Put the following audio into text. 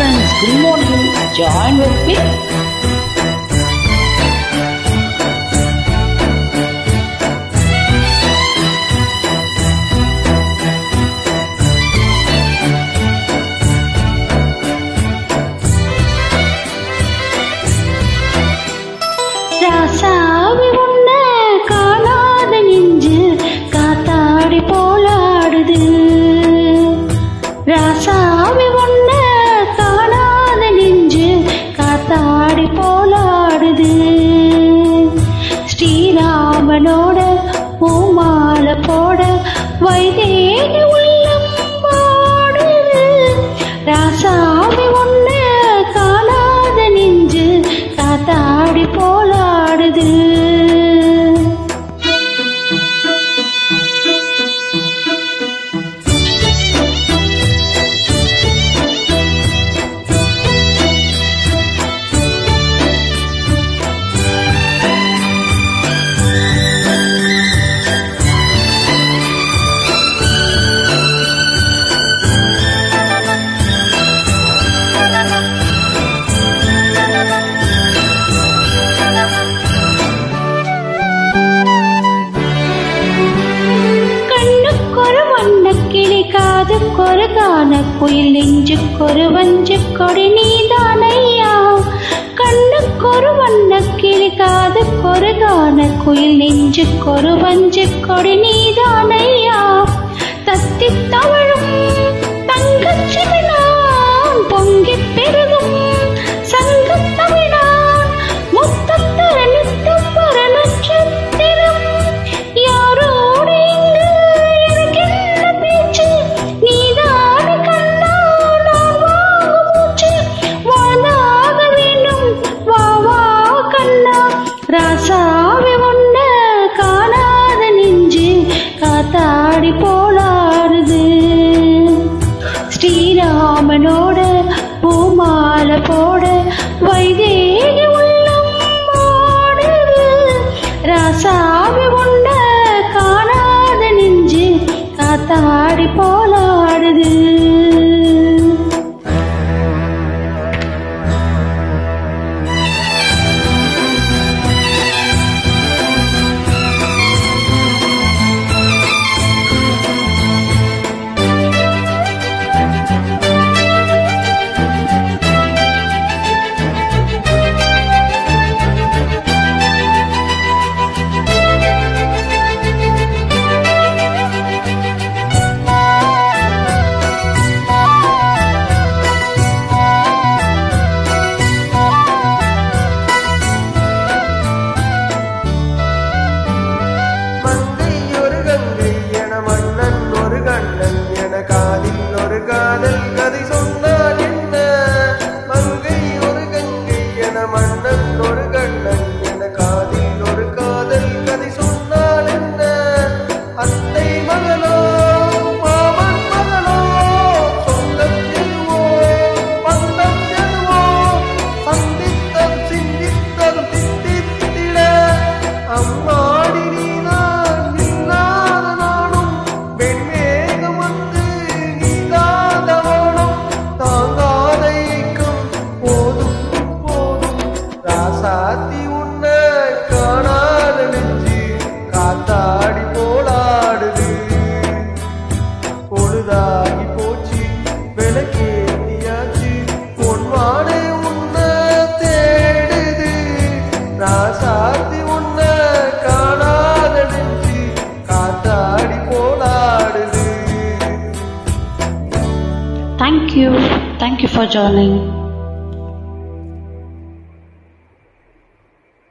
friends, good morning. Join with me. ராசாவி உன்ன காணாத நெஞ்சு காத்தாடி போலாடுது. ராசாவி உன்ன காணாத நெஞ்சு காத்தாடி போலாடுது. ஸ்ரீராமனோட பூமால போட வைதேகி உள்ளம் பாடுது. ராசாவி உன்ன காணாத நெஞ்சு காத்தாடி போலாடுது. கிளி காதுக்கொரு கான குயில் நெஞ்சுக்கொரு வஞ்சு கொடி நீதானையா. கண்ணுக்கொரு வண்ண கிளி காதுக்கொரு கான குயில் நெஞ்சுக்கொரு வஞ்சு கொடி நீதானையா. தத்தி தவழும் தங்கச்சிமிழான் பொங்கி பெருகும் சங்கத் தமிழான் முத்தத்தர நித்தம் வர நட்சத்திரம். யாரோடு இங்கு எனக்கென்ன பேச்சு, நீதானே கண்ணா நான் வாங்கும் மூச்சு. வாழ்ந்தாக வேண்டும் வா வா கண்ணா. ராசாவி உன்ன காணாத நெஞ்சு காத்தாடி போலாடுது. ஸ்ரீராமனோட பூமால போட வைதேகி உள்ளம் ஆடுது. ராசாவி உன்ன காணாத நெஞ்சு காத்தாடி போலாடுது. ராசாத்தி உன்ன காணாத நெஞ்சு காத்தாடி போலாடுது. பொழுதாகி போச்சு விளக்கேத்தியாச்சு பொன்வானே உன்ன தேடுது. ராசாத்தி உன்ன காணாத நெஞ்சு காத்தாடி போலாடுது. Thank you for joining.